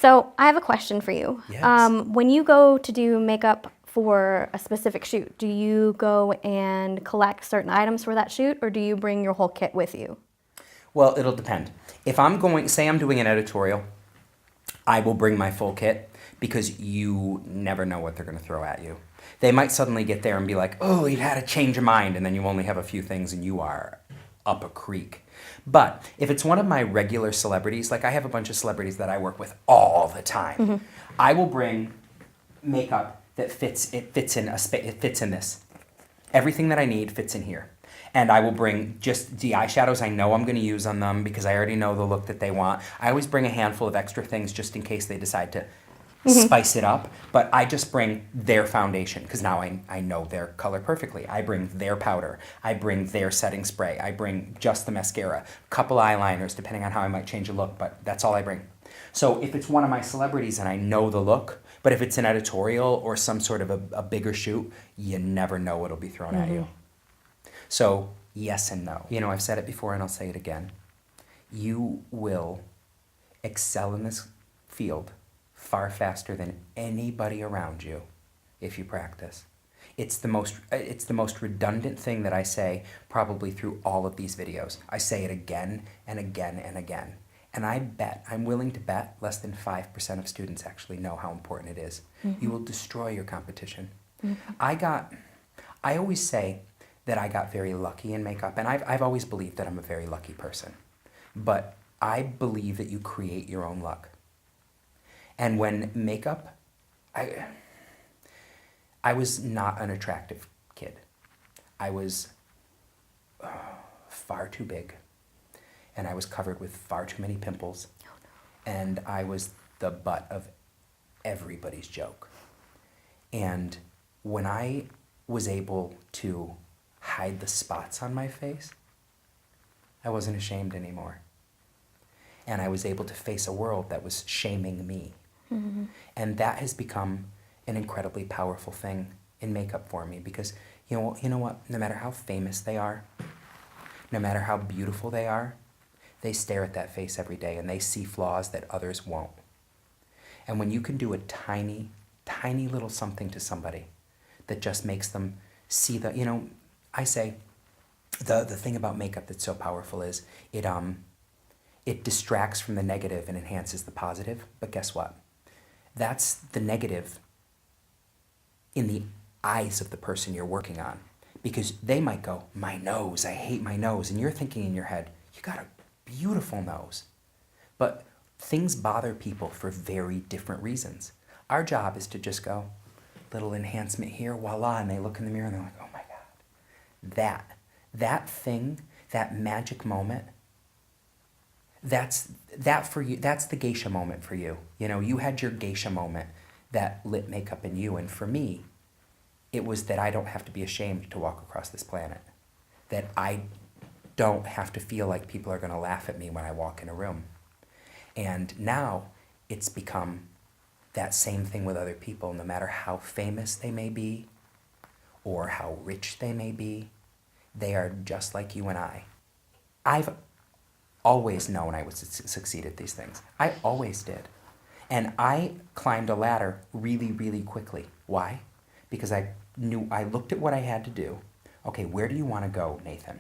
So I have a question for you. Yes. When you go to do makeup for a specific shoot, do you go and collect certain items for that shoot, or do you bring your whole kit with you? Well, it'll depend. If I'm going, say I'm doing an editorial, I will bring my full kit because you never know what they're going to throw at you. They might suddenly get there and be like, oh, you've had a change of mind, and then you only have a few things and you are up a creek. But if it's one of my regular celebrities, like I have a bunch of celebrities that I work with all the time, I will bring makeup that fits in this. Everything that I need fits in here. And I will bring just the eyeshadows I know I'm going to use on them because I already know the look that they want. I always bring a handful of extra things just in case they decide to spice it up. But I just bring their foundation because now I know their color perfectly. I bring their powder. I bring their setting spray. I bring just the mascara, a couple eyeliners depending on how I might change a look, but that's all I bring. So if it's one of my celebrities and I know the look, but if it's an editorial or some sort of a bigger shoot, you never know what'll be thrown at you. So yes and no. You know, I've said it before and I'll say it again. You will excel in this field far faster than anybody around you if you practice. It's the most redundant thing that I say probably through all of these videos. I say it again and again and again. And I'm willing to bet less than 5% of students actually know how important it is. You will destroy your competition. I always say that I got very lucky in makeup, and I've always believed that I'm a very lucky person. But I believe that you create your own luck. And when makeup, I was not an attractive kid. I was far too big, and I was covered with far too many pimples, and I was the butt of everybody's joke. And when I was able to hide the spots on my face, I wasn't ashamed anymore. And I was able to face a world that was shaming me. And that has become an incredibly powerful thing in makeup for me because, you know what? No matter how famous they are, no matter how beautiful they are, they stare at that face every day and they see flaws that others won't. And when you can do a tiny, tiny little something to somebody that just makes them see I say the thing about makeup that's so powerful is it distracts from the negative and enhances the positive. But guess what? That's the negative in the eyes of the person you're working on. Because they might go, my nose, I hate my nose. And you're thinking in your head, you got a beautiful nose. But things bother people for very different reasons. Our job is to just go, little enhancement here, voila, and they look in the mirror and they're like, oh my God. That thing, that magic moment, that's for you. That's the geisha moment for you. You know, you had your geisha moment that lit makeup in you. And for me, it was that I don't have to be ashamed to walk across this planet. That I don't have to feel like people are going to laugh at me when I walk in a room. And now it's become that same thing with other people, no matter how famous they may be or how rich they may be. They are just like you and I. I've always known I would succeed at these things. I always did. And I climbed a ladder really, really quickly. Why? Because I looked at what I had to do. Okay, where do you want to go, Nathan?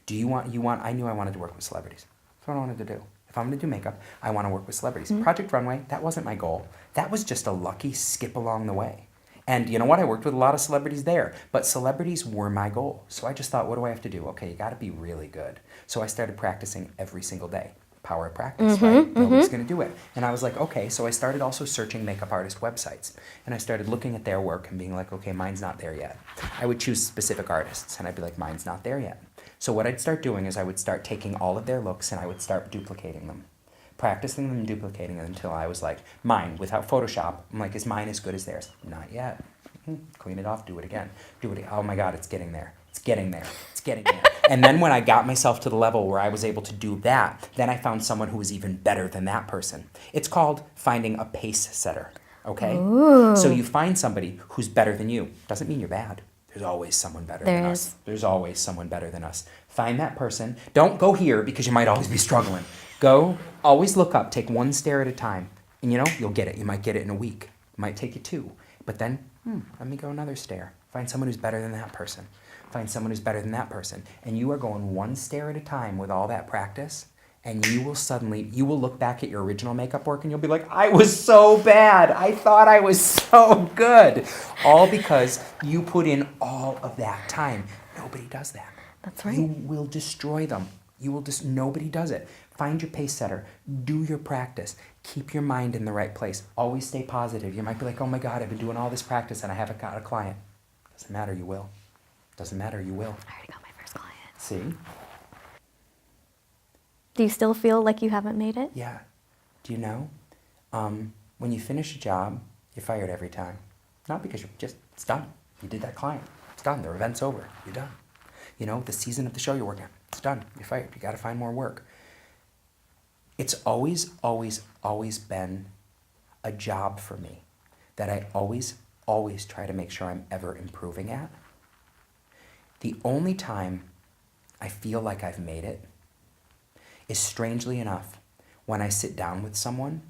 I knew I wanted to work with celebrities. That's what I wanted to do. If I'm going to do makeup, I want to work with celebrities. Project Runway, that wasn't my goal. That was just a lucky skip along the way. And you know what? I worked with a lot of celebrities there, but celebrities were my goal. So I just thought, what do I have to do? Okay, you got to be really good. So I started practicing every single day. Power of practice, right? Nobody's going to do it. And I was like, okay. So I started also searching makeup artist websites. And I started looking at their work and being like, okay, mine's not there yet. I would choose specific artists and I'd be like, mine's not there yet. So what I'd start doing is I would start taking all of their looks and I would start duplicating them. Practicing them and duplicating them until I was like, mine, without Photoshop, I'm like, is mine as good as theirs? Not yet. Clean it off, do it again. Oh my God, it's getting there. It's getting there. It's getting there. And then when I got myself to the level where I was able to do that, then I found someone who was even better than that person. It's called finding a pace setter, okay? Ooh. So you find somebody who's better than you. Doesn't mean you're bad. There's always someone better than us. There's always someone better than us. Find that person. Don't go here because you might always be struggling. Go, always look up. Take one stair at a time. And you'll get it. You might get it in a week. It might take you 2. But then, let me go another stair. Find someone who's better than that person. Find someone who's better than that person. And you are going one stair at a time with all that practice. And you will look back at your original makeup work and you'll be like, I was so bad. I thought I was so good. All because you put in all of that time. Nobody does that. That's right. You will destroy them. Nobody does it. Find your pace setter. Do your practice. Keep your mind in the right place. Always stay positive. You might be like, oh my God, I've been doing all this practice and I haven't got a client. Doesn't matter, you will. Doesn't matter, you will. I already got my first client. See? Do you still feel like you haven't made it? Yeah. Do you know? When you finish a job, you're fired every time. Not because it's done. You did that client. It's done. The event's over. You're done. The season of the show you're working on, it's done. You're fired. You got to find more work. It's always, always, always been a job for me that I always, always try to make sure I'm ever improving at. The only time I feel like I've made it is, strangely enough, when I sit down with someone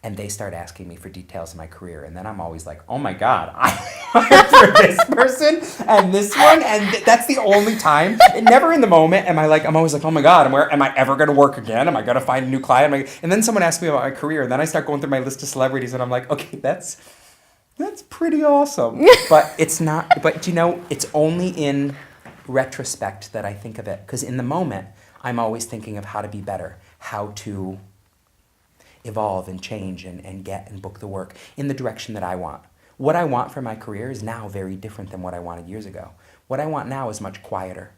and they start asking me for details of my career. And then I'm always like, oh my God, I hired for this person and this one. And that's the only time. And never in the moment I'm always like, oh my God, am I ever going to work again? Am I going to find a new client? And then someone asks me about my career. And then I start going through my list of celebrities and I'm like, okay, that's pretty awesome. But it's not, it's only in retrospect that I think of it. Because in the moment, I'm always thinking of how to be better, how to evolve and change and get and book the work in the direction that I want. What I want for my career is now very different than what I wanted years ago. What I want now is much quieter.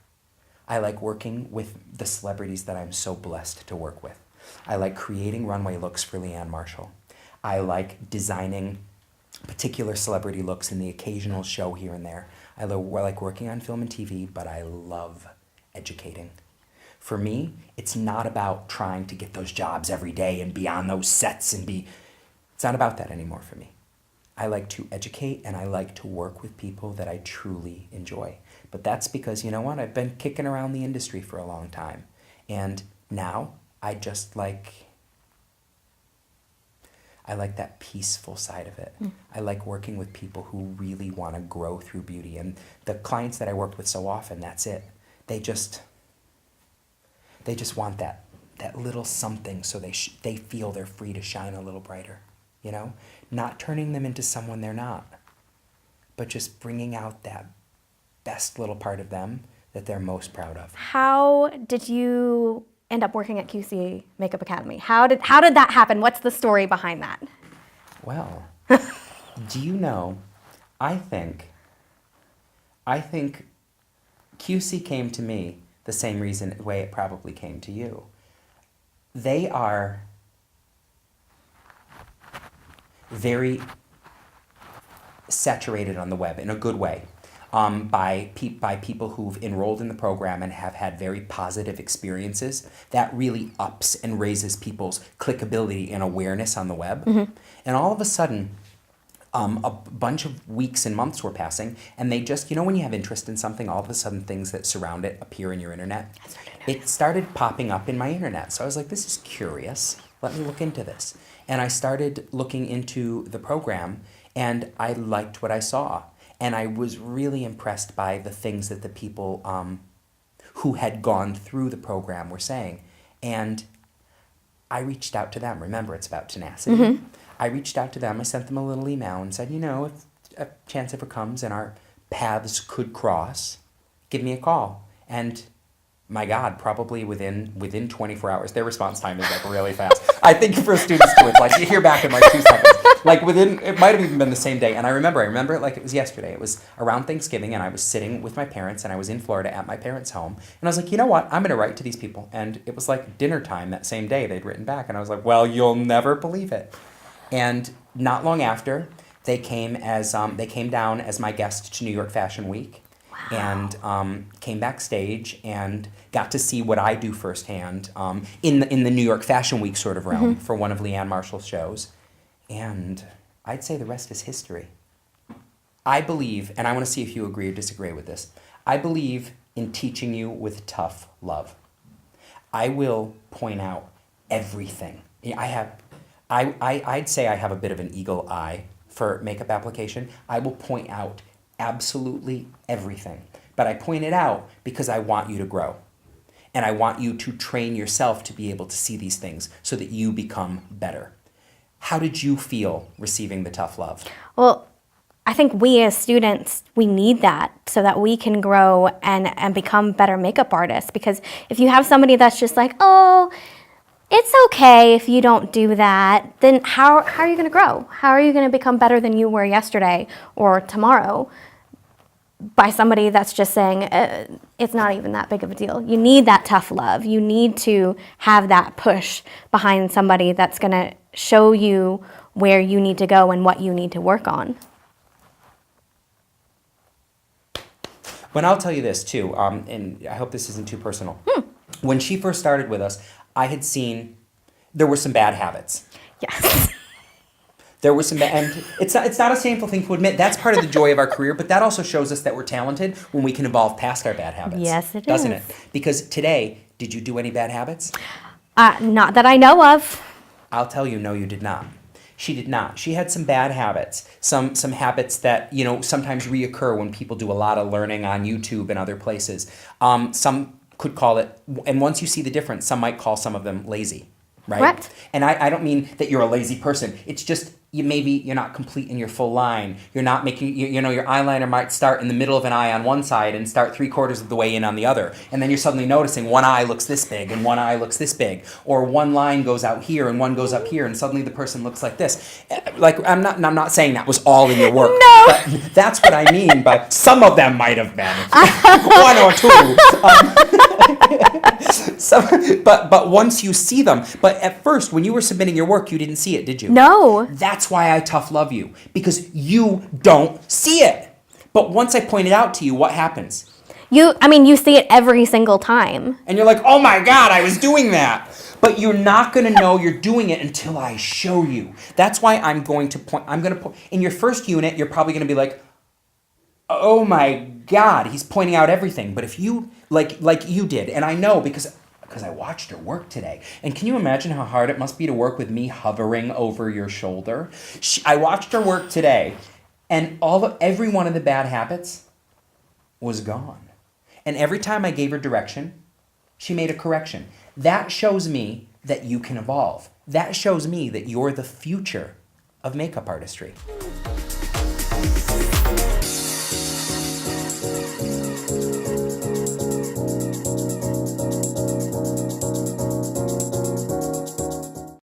I like working with the celebrities that I'm so blessed to work with. I like creating runway looks for Leanne Marshall. I like designing particular celebrity looks in the occasional show here and there. I like working on film and TV, but I love educating. For me, it's not about trying to get those jobs every day and be on those sets it's not about that anymore for me. I like to educate and I like to work with people that I truly enjoy. But that's because, you know what, I've been kicking around the industry for a long time. And now I like that peaceful side of it. I like working with people who really want to grow through beauty. And the clients that I work with so often, that's it. They just want that little something so they feel they're free to shine a little brighter, Not turning them into someone they're not, but just bringing out that best little part of them that they're most proud of. How did you end up working at QC Makeup Academy? How did that happen? What's the story behind that? Well, do you know, I think QC came to me the same way it probably came to you. They are very saturated on the web in a good way by people who've enrolled in the program and have had very positive experiences. That really ups and raises people's clickability and awareness on the web. Mm-hmm. And all of a sudden, a bunch of weeks and months were passing, and they just, when you have interest in something, all of a sudden things that surround it appear in your internet. It started popping up in my internet. So I was like, this is curious. Let me look into this. And I started looking into the program, and I liked what I saw. And I was really impressed by the things that the people who had gone through the program were saying. And I reached out to them. Remember, it's about tenacity. Mm-hmm. I reached out to them. I sent them a little email and said, if a chance ever comes and our paths could cross, give me a call. And my God, probably within 24 hours, their response time is really fast. I think for students too, it's you hear back in 2 seconds. It might have even been the same day. And I remember it like it was yesterday. It was around Thanksgiving, and I was sitting with my parents, and I was in Florida at my parents' home. And I was like, you know what? I'm going to write to these people. And it was dinner time that same day. They'd written back, and I was like, well, you'll never believe it. And not long after, they came down as my guest to New York Fashion Week. Wow. And came backstage and got to see what I do firsthand in the New York Fashion Week sort of realm for one of Leanne Marshall's shows. And I'd say the rest is history. I believe, and I want to see if you agree or disagree with this, I believe in teaching you with tough love. I will point out everything. I'd say I have a bit of an eagle eye for makeup application. I will point out absolutely everything. But I point it out because I want you to grow. And I want you to train yourself to be able to see these things so that you become better. How did you feel receiving the tough love? Well, I think we as students, we need that so that we can grow and become better makeup artists. Because if you have somebody that's just like, oh, it's okay if you don't do that, then how are you going to grow? How are you going to become better than you were yesterday or tomorrow? By somebody that's just saying, it's not even that big of a deal. You need that tough love. You need to have that push behind somebody that's going to show you where you need to go and what you need to work on. When I'll tell you this too, and I hope this isn't too personal. When she first started with us, I had seen there were some bad habits. Yes. There was some, and it's not a shameful thing to admit. That's part of the joy of our career, but that also shows us that we're talented when we can evolve past our bad habits. Yes, it doesn't is. it? Because today, did you do any bad habits? Not that I know of. I'll tell you, no, you did not. She did not. She had some bad habits, some habits that, you know, sometimes reoccur when people do a lot of learning on YouTube and other places. Some could call it, and once you see the difference, some might call some of them lazy, right? Correct. And I don't mean that you're a lazy person. It's just you're not complete in your full line. You're not making, you know, your eyeliner might start in the middle of an eye on one side and start 3/4 of the way in on the other. And then you're suddenly noticing one eye looks this big and one eye looks this big. Or one line goes out here and one goes up here and suddenly the person looks like this. Like, I'm not saying that was all in your work. No. But that's what I mean by some of them might have been. One or two. But once you see them, but at first when you were submitting your work, you didn't see it, did you? No. That's why I tough love you, because you don't see it. But once I point it out to you, what happens? You see it every single time. And you're like, oh my God, I was doing that. But you're not going to know you're doing it until I show you. That's why I'm going to point, in your first unit, you're probably going to be like, oh my God, he's pointing out everything. But if you, like you did, and I know because I watched her work today. And can you imagine how hard it must be to work with me hovering over your shoulder? I watched her work today, and every one of the bad habits was gone. And every time I gave her direction, she made a correction. That shows me that you can evolve. That shows me that you're the future of makeup artistry.